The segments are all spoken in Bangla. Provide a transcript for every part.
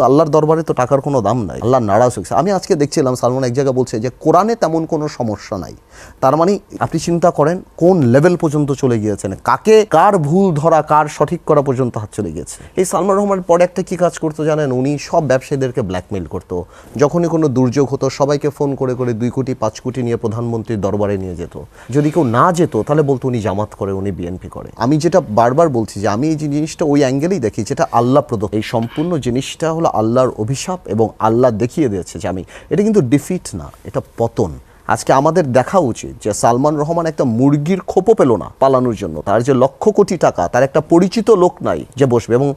আল্লাহর দরবারে তো টাকার কোনো দাম নাই, আল্লাহ নারাজ হয়েছে। আমি আজকে দেখছিলাম সালমান এক জায়গায় বলছে যে কোরআনে তেমন কোনো সমস্যা নাই। তার মানে আপনি চিন্তা করেন কোন লেভেল পর্যন্ত চলে গিয়েছেন, কাকে কার ভুল ধরা কার সঠিক করা পর্যন্ত হাত চলে গিয়েছে। এই সালমান রহমান পরে একটা কি কাজ করতো জানেন, উনি সব ব্যবসায়ীদেরকে ব্ল্যাকমেইল করতো। যখনই কোনো দুর্যোগ হতো সবাইকে ফোন করে করে 2 কোটি 5 কোটি নিয়ে প্রধানমন্ত্রীর দরবারে নিয়ে যেত। যদি কেউ না যেত তাহলে বলতো উনি জামাত করে, উনি বিএনপি করে। আমি যেটা বারবার বলছি যে আমি এই জিনিসটা ওই অ্যাঙ্গেলেই দেখি যেটা আল্লাহ প্রদত্ত। এই সম্পূর্ণ জিনিসটা হলো আল্লাহর অভিশাপ এবং আল্লাহ দেখিয়ে দিয়েছে যে আমি এটা কিন্তু ডিফিট না, এটা পতন। আজকে আমাদের দেখা উচিত যে সালমান রহমান একটা মুরগির খোপও পেল না পালানোর জন্য। তার যে লক্ষ কোটি টাকা, তার একটা পরিচিত লোক নাই যে বসবে, এবং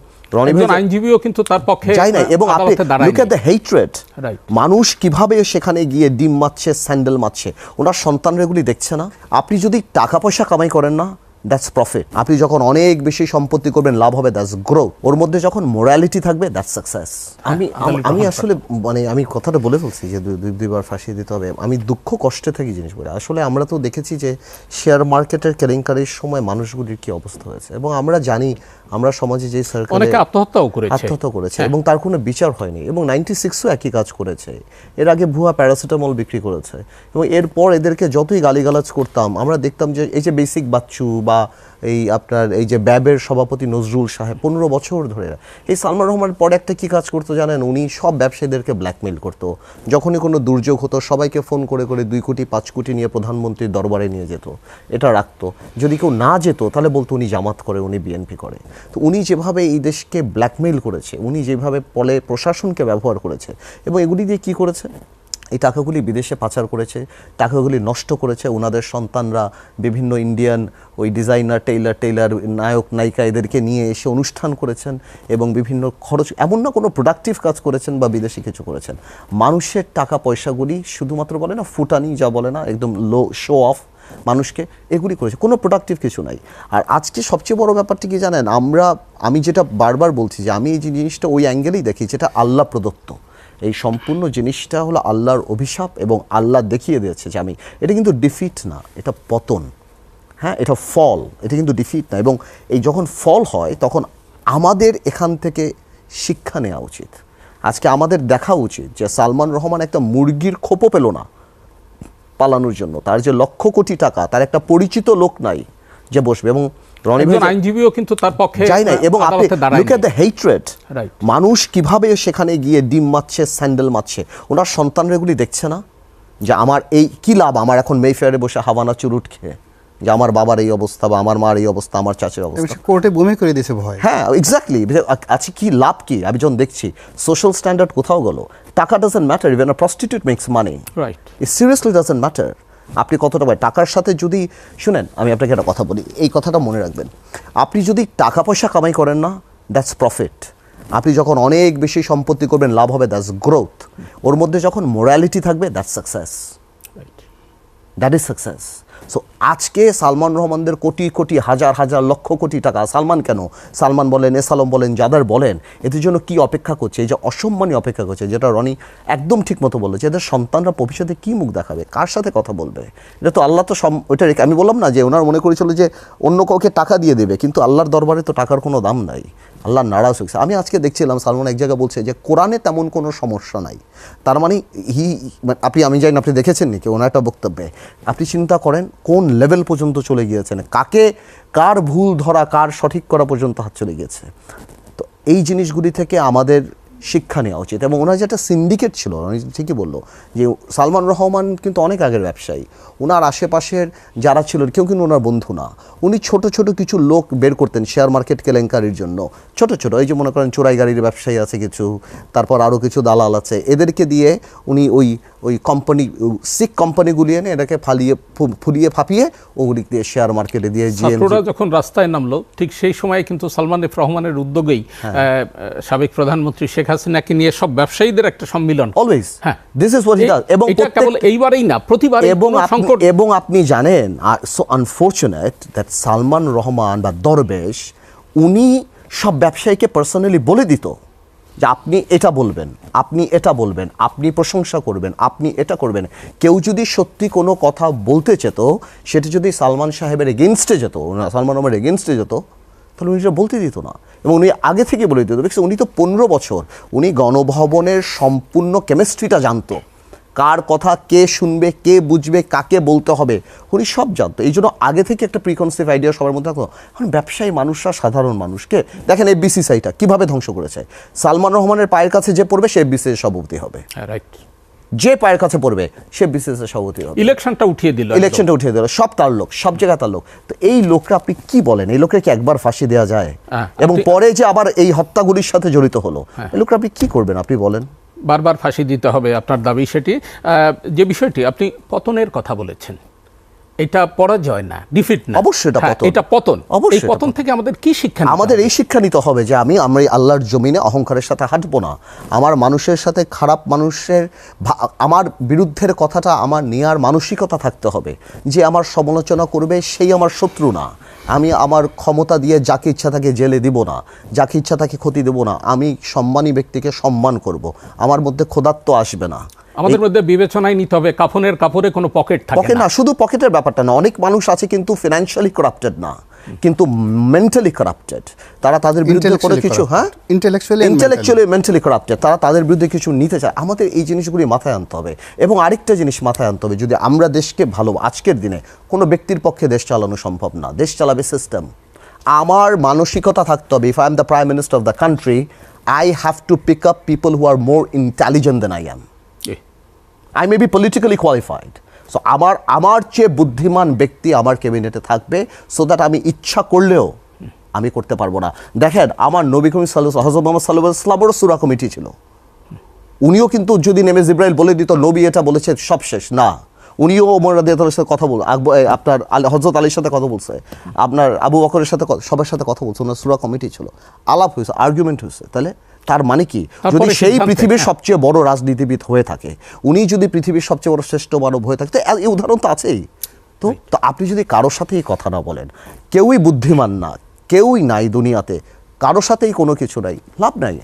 আইনজীবীও কিন্তু তার পক্ষে যায় না। এবং আপনি লুক এট দ্য হেট্রেড, মানুষ কিভাবে সেখানে গিয়ে ডিম মারছে, স্যান্ডেল মারছে, ওনার সন্তানরা এগুলি দেখছে না। আপনি যদি টাকা পয়সা কামাই করেন না, দ্যাটস প্রফিট। আপনি যখন অনেক বেশি সম্পত্তি করবেন, লাভ হবে, দ্যাটস গ্রোথ। ওর মধ্যে যখন মোরালিটি থাকবে, দ্যাটস সাকসেস। আমি আসলে আমি কথাটা বলে ফেলছি যে দুইবার ফাঁসিয়ে দিতে হবে। আমি দুঃখ কষ্টে থাকি জিনিস বলে। আসলে আমরা তো দেখেছি যে শেয়ার মার্কেটের কেলেঙ্কারির সময় মানুষগুলির কি অবস্থা হয়েছে, এবং আমরা জানি আমরা সমাজে যে সার্কেলে আত্মহত্যা করেছে এবং তার কোনো বিচার হয়নি। এবং 96ও একই কাজ করেছে। এর আগে ভুয়া প্যারাসিটামল বিক্রি করেছে, এবং এরপর এদেরকে যতই গালিগালাজ করতাম আমরা দেখতাম যে এই যে বেসিক বাচ্চু বা এই আপনার এই যে ব্যাবের সভাপতি নজরুল সাহেব 15 বছর ধরে এই সালমান রহমান পরে একটা কি কাজ করতো জানেন, উনি সব ব্যবসায়ীদেরকে ব্ল্যাকমেইল করতো। যখনই কোনো দুর্যোগ হতো সবাইকে ফোন করে করে 2 কোটি 5 কোটি নিয়ে প্রধানমন্ত্রীর দরবারে নিয়ে যেত, এটা রাখতো। যদি কেউ না যেত তাহলে বলতো উনি জামাত করে, উনি বিএনপি করে। তো উনি যেভাবে এই দেশকে ব্ল্যাকমেইল করেছে, উনি যেভাবে পলে প্রশাসনকে ব্যবহার করেছে, এবং এগুলি দিয়ে কি করেছে, এই টাকাগুলি বিদেশে পাচার করেছে, টাকাগুলি নষ্ট করেছে। ওনাদের সন্তানরা বিভিন্ন ইন্ডিয়ান ওই ডিজাইনার টেইলার নায়ক নায়িকা এদেরকে নিয়ে এসে অনুষ্ঠান করেছেন, এবং বিভিন্ন খরচ, এমন না কোনো প্রোডাক্টিভ কাজ করেছেন বা বিদেশি কিছু করেছেন। মানুষের টাকা পয়সাগুলি শুধুমাত্র বলে না ফুটানি, যা বলে না একদম লো শো অফ মানুষকে, এগুলি করেছে, কোনো প্রোডাক্টিভ কিছু নাই। আর আজকে সবচেয়ে বড় ব্যাপারটি কি জানেন, আমি যেটা বারবার বলছি যে আমি এই জিনিসটা ওই অ্যাঙ্গেলেই দেখি যেটা আল্লাহ প্রদত্ত। এই সম্পূর্ণ জিনিসটা হলো আল্লাহর অভিশাপ এবং আল্লাহ দেখিয়ে দিয়েছে যে আমি এটা কিন্তু ডিফিট না, এটা পতন। হ্যাঁ, এটা ফল, এটা কিন্তু ডিফিট না। এবং এই যখন ফল হয় তখন আমাদের এখান থেকে শিক্ষা নেওয়া উচিত। আজকে আমাদের দেখা উচিত যে সালমান রহমান একটা মুরগির খোপও পেল না পালানোর জন্য। তার যে লক্ষ কোটি টাকা, তার একটা পরিচিত লোক নাই যে বসবে, এবং আইনজীবীও কিন্তু তার পক্ষে যায় না। এবং আপনি লুক এট দ্য হেট্রেড, মানুষ কিভাবে সেখানে গিয়ে ডিম মারছে, স্যান্ডেল মারছে, ওনার সন্তানরা এগুলি দেখছে না যে আমার এই কি লাভ, আমার এখন মেফেয়ারে বসে হাওয়ানা চুরুট খেয়ে, যে আমার বাবার এই অবস্থা বা আমার মার এই অবস্থা, আমার চাচের অবস্থা, কোর্টে বমি করে দিয়েছে ভয়। হ্যাঁ, এক্স্যাক্টলি। আছে কি লাভ কি? আমি যখন দেখছি সোশ্যাল স্ট্যান্ডার্ড কোথাও গেল, টাকা doesn't matter, even a prostitute makes money, right? It seriously doesn't matter আপনি কতটা পায় টাকার সাথে। যদি শুনেন, আমি আপনাকে একটা কথা বলি, এই কথাটা মনে রাখবেন। আপনি যদি টাকা পয়সা কামাই করেন না, দ্যাটস প্রফিট। আপনি যখন অনেক বেশি সম্পত্তি করবেন, লাভ হবে, দ্যাটস গ্রোথ। ওর মধ্যে যখন মোরালিটি থাকবে, that's success, that is success. So আজকে সালমান রহমানদের কোটি কোটি হাজার হাজার লক্ষ কোটি টাকা, সালমান কেন, সালমান বলেন, এসালম বলেন, যাদের বলেন, এদের জন্য কি অপেক্ষা করছে, এই যে অসম্মানী অপেক্ষা করছে, যেটা রনি একদম ঠিক মতো বললো, যে এদের সন্তানরা ভবিষ্যতে কী মুখ দেখাবে, কার সাথে কথা বলবে। এটা তো আল্লাহ তো ওইটা রেখে, আমি বললাম না যে ওনার মনে করেছিল যে অন্য কাউকে টাকা দিয়ে দেবে, কিন্তু আল্লাহর দরবারে তো টাকার কোনো দাম নাই, আল্লাহ নারাজ হয়েছে। আমি আজকে দেখছিলাম সালমান এক জায়গায় বলছে যে কোরআনে তেমন কোনো সমস্যা নাই। তার মানে আমি জানি না আপনি দেখেছেন নাকি ওনার একটা বক্তব্যে, আপনি চিন্তা করেন কোন লেভেল পর্যন্ত চলে গিয়েছেন, কাকে কার ভুল ধরা কার সঠিক করা পর্যন্ত হাত চলে গিয়েছে। তো এই জিনিসগুলি থেকে আমাদের শিক্ষা নেওয়া উচিত। এবং ওনার যেটা সিন্ডিকেট ছিল, উনি ঠিকই বললো যে সালমান রহমান কিন্তু অনেক আগের ব্যবসায়ী, ওনার আশেপাশের যারা ছিল কেউ কিন্তু ওনার বন্ধু না। উনি ছোট ছোট কিছু লোক বের করতেন শেয়ার মার্কেট কেলেঙ্কারির জন্য, ছোট ছোট, এই যে মনে করেন চোরাই গাড়ির ব্যবসায়ী আছে কিছু, তারপর আরও কিছু দালাল আছে, এদেরকে দিয়ে উনি ওই কোম্পানি সিক কোম্পানিগুলি এনে এটাকে ফুলিয়ে ফাঁপিয়ে ওগুলি দিয়ে শেয়ার মার্কেটে দিয়ে ছাত্ররা যখন রাস্তায় নামলো, ঠিক সেই সময় কিন্তু সালমান এফ রহমানের উদ্যোগেই সাবেক প্রধানমন্ত্রী শেখ হাসিনাকে নিয়ে সব ব্যবসায়ীদের একটা সম্মিলন, অলওয়েজ, হ্যাঁ, this is what he does. এবং এটা কেবল এইবারেই না, প্রতিবারই সংকট। এবং আপনি জানেন, so unfortunate that Salman Rahman বা দরবেশ, উনি সব ব্যবসায়ীকে পার্সোনালি বলে দিত যে আপনি এটা বলবেন, আপনি এটা বলবেন, আপনি প্রশংসা করবেন, আপনি এটা করবেন। কেউ যদি সত্যি কোনো কথা বলতে চেত, সেটা যদি সালমান সাহেবের এগেনস্টে যেত, সালমান রহমানের এগেনস্টে যেত, তাহলে উনি এটা বলতে দিত না, এবং উনি আগে থেকে বলে দিত। দেখছি উনি তো 15 বছর উনি গণভবনের সম্পূর্ণ কেমিস্ট্রিটা জানতো, কার কথা কে শুনবে, কে বুঝবে, কাকে বলতে হবে, উনি সব জানতো। এই জন্য আগে থেকে একটা প্রিকনসেপ্ট আইডিয়া সবার মধ্যে থাকতো। এখন ব্যবসায়ী মানুষরা সাধারণ মানুষকে দেখেন, এফবিসিসিআইটা কীভাবে ধ্বংস করেছে। সালমান রহমানের পায়ের কাছে যে পড়বে সে এফবিসিসি সভাপতি হবে, রাইট, যে পায়ের কাছে পড়বে সে বিসিসি সভাপতি হবে। ইলেকশনটা উঠিয়ে দিল, সব তার লোক, সব জায়গায় তার লোক। তো এই লোকরা আপনি কি বলেন, এই লোকরা কি একবার ফাঁসি দেওয়া যায়? এবং পরে যে আবার এই হত্যাগুলির সাথে জড়িত হলো, এই লোকরা আপনি কি করবেন আপনি বলেন? বারবার ফাঁসি দিতে হবে, আপনার দাবি সেটি। যে বিষয়টি আপনি পতনের কথা বলেছেন, এটা পরাজয় না, ডিফিট না, অবশ্যই এটা পতন, এটা পতন। অবশ্যই এই পতন থেকে আমাদের কি শিক্ষা? আমাদের এই শিক্ষা নিতে হবে যে আমরা এই আল্লাহর জমিনে অহংকারের সাথে হাঁটবো না। আমার মানুষের সাথে খারাপ মানুষের আমার বিরুদ্ধের কথাটা আমার নেয়ার মানসিকতা থাকতে হবে, যে আমার সমালোচনা করবে সেই আমার শত্রু না। আমি আমার ক্ষমতা দিয়ে যাকে ইচ্ছা তাকে জেলে দিব না, যাকে ইচ্ছা তাকে ক্ষতি দেব না। আমি সম্মানী ব্যক্তিকে সম্মান করব, আমার মধ্যে খোদাত্ব আসবে না। আমাদের মধ্যে বিবেচনায় নিতে হবে, কাফনের কাপড়ে কোনো পকেট থাকে না। শুধু পকেটের ব্যাপারটা না, অনেক মানুষ আছে কিন্তু ফিনান্সিয়ালি করাপ্টেড না, কিন্তু মেন্টালি করাপ্টেড। তারা তাদের বিরুদ্ধে করে কিছু ইন্টেলেকচুয়ালি মেন্টালি করাপ্টেড, তারা তাদের বিরুদ্ধে কিছু নিতে চায়। আমাদের এই জিনিসগুলি মাথায় আনতে হবে। এবং আরেকটা জিনিস মাথায় আনতে হবে, যদি আমরা দেশকে ভালো, আজকের দিনে কোনো ব্যক্তির পক্ষে দেশ চালানো সম্ভব না, দেশ চালাবে সিস্টেম। আমার মানসিকতা থাকতে হবে, if I am the prime minister of the country, I have to pick up people who are more intelligent than I am. I may be politically qualified. So আমার চেয়ে বুদ্ধিমান ব্যক্তি আমার ক্যাবিনেটে থাকবে, সো দ্যাট আমি ইচ্ছা করলেও আমি করতে পারবো না। দেখেন, আমার নবী করিম হযরত মুহাম্মদ সাল্লাল্লাহু আলাইহি ওয়াসাল্লামেরও সূরা কমিটি ছিল। উনিও কিন্তু যদি নেমে জিবরাইল বলে দিত নবী এটা বলেছে সব শেষ না, উনিও ওমর রাদিয়াল্লাহু আনহুর সাথে কথা বল, আপনার হযরত আলীর সাথে কথা বলছে, আপনার আবু বকরের সাথে, সবার সাথে কথা বলছে। ওনার সূরা কমিটি ছিল, আলাপ হয়েছে, আর্গুমেন্ট হয়েছে। তাহলে তার মানে কি, যদি সেই পৃথিবীর সবচেয়ে বড় রাজনীতিবিদ হয়ে থাকে, উনি যদি পৃথিবীর সবচেয়ে বড় শ্রেষ্ঠ মানব হয়ে থাকে, তো এই উদাহরণ তো আছেই। তো আপনি যদি কারোর সাথেই কথা না বলেন, কেউই বুদ্ধিমান না, কেউই নাই দুনিয়াতে, কারোর সাথেই কোনো কিছু নাই, লাভ নাই।